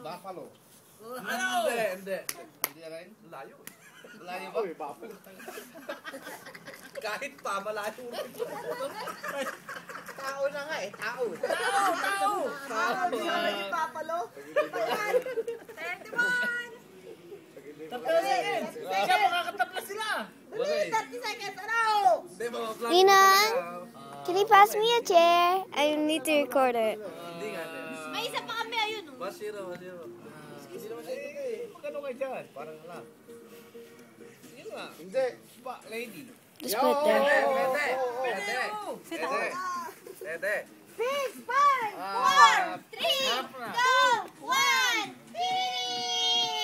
Buffalo. Ano? Hindi. Hindi rin? Layo. Layo ba? Uy, Buffalo. Kahit pa, malayo. Tao na nga eh, tao. Tao! Hindi ka naging papalo. Ayan. 31. Tapos seconds! Siya, makakataplas sila! Dali, 30 seconds. Ano? Hindi, mga plano. Ninang, can you pass me a chair? I need to record it. Hindi nga. May isa pa kami, ayun. Masiro. Hindi naman eh. Magkano kayo dyan? Parang lang. Yun nga. Hindi. Lady. Just put it there. Pwede. 6, 5, 4, 3, go! 1,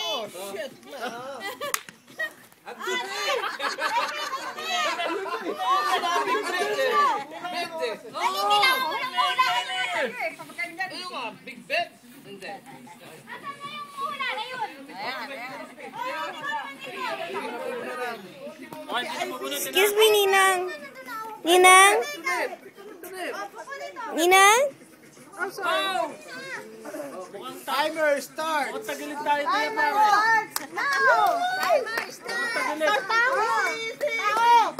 Oh, shit. Daming break eh. Bente. Dali nila, unang-una. Ayun nga, big bet. Hindi. Asan na yung una na yun? Excuse me, Ninang. Ninang? Ninang? Timer start! Tagilid tayo tayo Timer starts now! Timer starts! Start tao! Tao!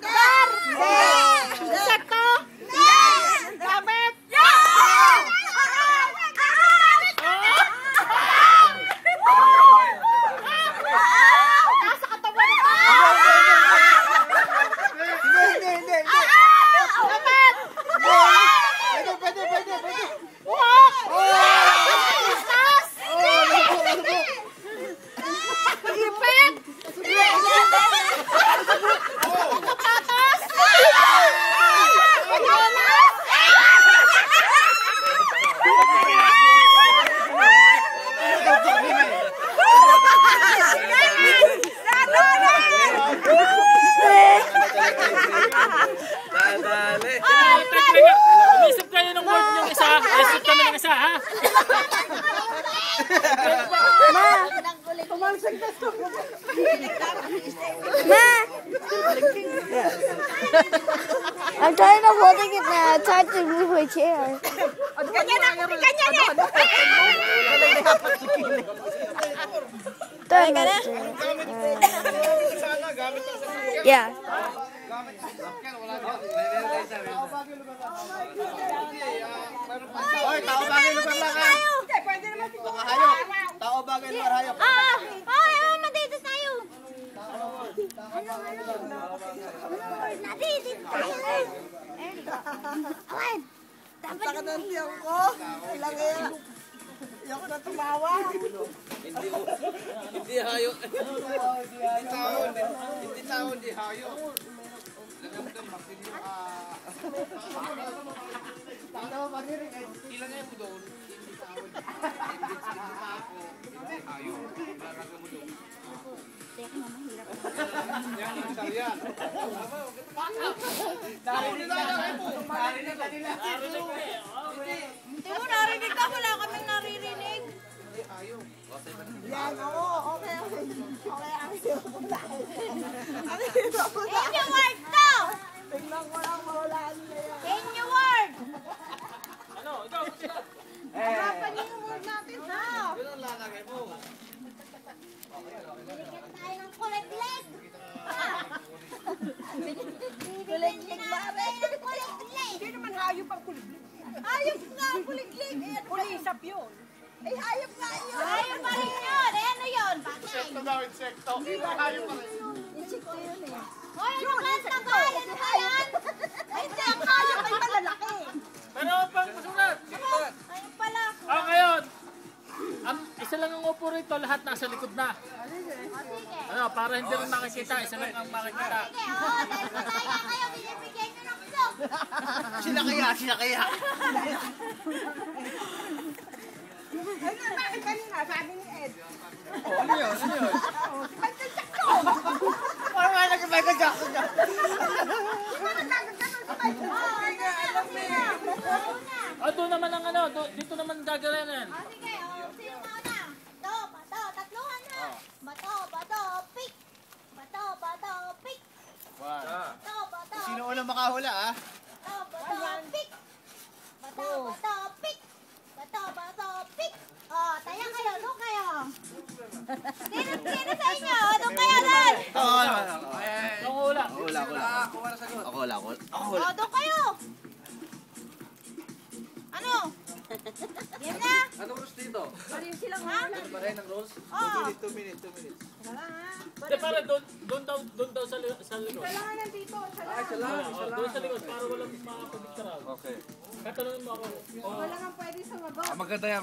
Stop! Sakto! Dapat! Nasa katawan mo! Hindi. Dapat! Pwede. Isas! Ipit! Kapatas! Dadali. Umisip kayo ng word niyong isa. Isip kami ng isa, ha? Ma! I'm trying to holding it now. It's hard to move my chair. Don't mess with it. Yeah. Hoy, tao bagay lugar lang ha. Tao bagay lugar hayop. Matito tayo. Natitid tayo. Awan. Dapat ka ng tiyong ko. Ilang kaya. Ayoko na tumawa. Hindi hayo. Hindi tao, hindi hayo. Ilan nga mo doon? Hindi tao. Hindi hayo. Laraga mo doon. Yan ang saryan. Hindi mo narinig ka, wala kaming naririnig. Yan, oo. Okay. In your word to! Tingnan ko lang mawalaan niya yan. In your word! Harapan niyo yung word natin, ha? Yun ang lalagay mo. Bigyan tayo ng kulit-leg. Kulit-lig ba? Tayo ng kulit-leg. Hindi naman hayop ang kulit-lig. Ayos nga ang kulit-leg. Pulisap yun. Ay, hayop nga yun. Ayos pa rin yun. Eh, ano yun? Bakit? Insekto. Hayop pa rin. Insekto yun eh. Hoy, ano ka ang tagal? Ano ba yan? Ay, hindi ang hayop ay malalaki. Pero pang sulat. Ayun pala. Ngayon, isa lang ang upo rito, lahat nasa likod na. Ano, para hindi rin makikita, isa lang ang makikita. Sige, dahil mataya kayo, binibigyan nyo ng vlog. Sila kaya. Ay, bakit kanina? Sabi ni Ed. Ano yun? Michael Jackson! Parang nga nag-Michael Jackson dyan. Di ba nagkaganon sa Michael Jackson? Alam mo yan. Doon naman ang ano, dito naman gagawin. Sige, sino mauna? Bato, tatluhan ha. Bato, pick. Bato, pick. 1, walang makahula, ah. Bato, pick. Bato, pick. Bato, pick. Oh, tayo kayo, doon kayo. Sino sa inyo? Doon kayo, doon. Oo, Ang hula. Ako wala. Oh, doon kayo. Ano? Game na? Anong rules dito? Ha? Pa rin ang rules? Oh. 2 minutes. Hindi, para doon daw sa likod. Kailangan nandito. Ay, isa lang. Doon sa likod, para walang makakapagtaraw. Okay. Katanungin mo ako. Wala nang pwede sumagot. Maganda yan.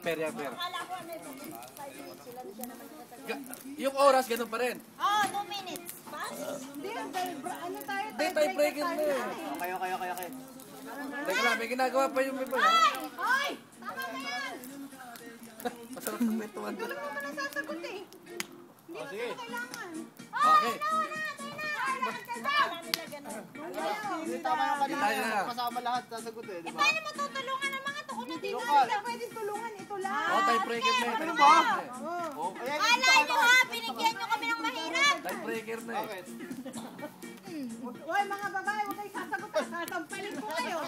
Fair yan, fair. Akala ko ano ito. 5 minutes sila na siya naman nagtatanong. Yung oras, ganun pa rin. Oh, 2 minutes. Hindi, ano tayo? Hindi, tie-breaker na eh. Kayo. Teka lang, may ginagawa pa yung iba. Hoy! Hoy! Tama na yan! Masarap ng kwentuhan. Hindi mo pa nasasagot eh. Hindi mo sige. na kailangan. Okay. Kailangan ka ba? Nila ganun. Hindi tama yung kanina. Tayo na. Kasama lahat sasagot eh, di ba? Paano mo tutulungan ang mga to kung nandito? Hindi pwede tulungan. Ito lang. Oh, tie-breaker na eh. Ano ba? Oh, Kala nyo ha, binigyan nyo kami ng mahirap. tie-breaker na eh. Bakit? Hoy, mga babae, huwag kayo sasagot. Sasampalin ko kayo.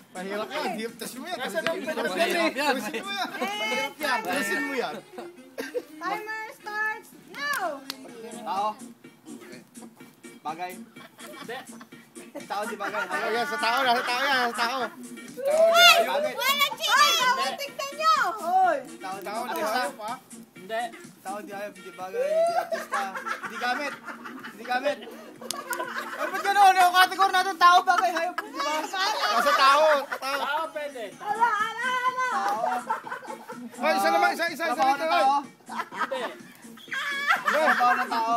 Mahirap yan. Hiyaptas mo yan. Nasaan ang Mahirap yan. Mahirap yan. Tapusin mo yan. Timer starts now. Tao. Bagay. Tao di bagay. Ayan, sa tao. Bagay. Walang Hoy, cheating! bawal tignan nyo. Hoy. Tao di hayop, ha? Hindi. Tao di hayop, hindi bagay, hindi artista. Hindi gamit. Ay, ba't gano'n? Yung category natin, tao, bagay, hayop. Di ba? Nasa tao. Tao pwede. Ala. Isa naman, isa dito. Hindi. Trabaho ng tao.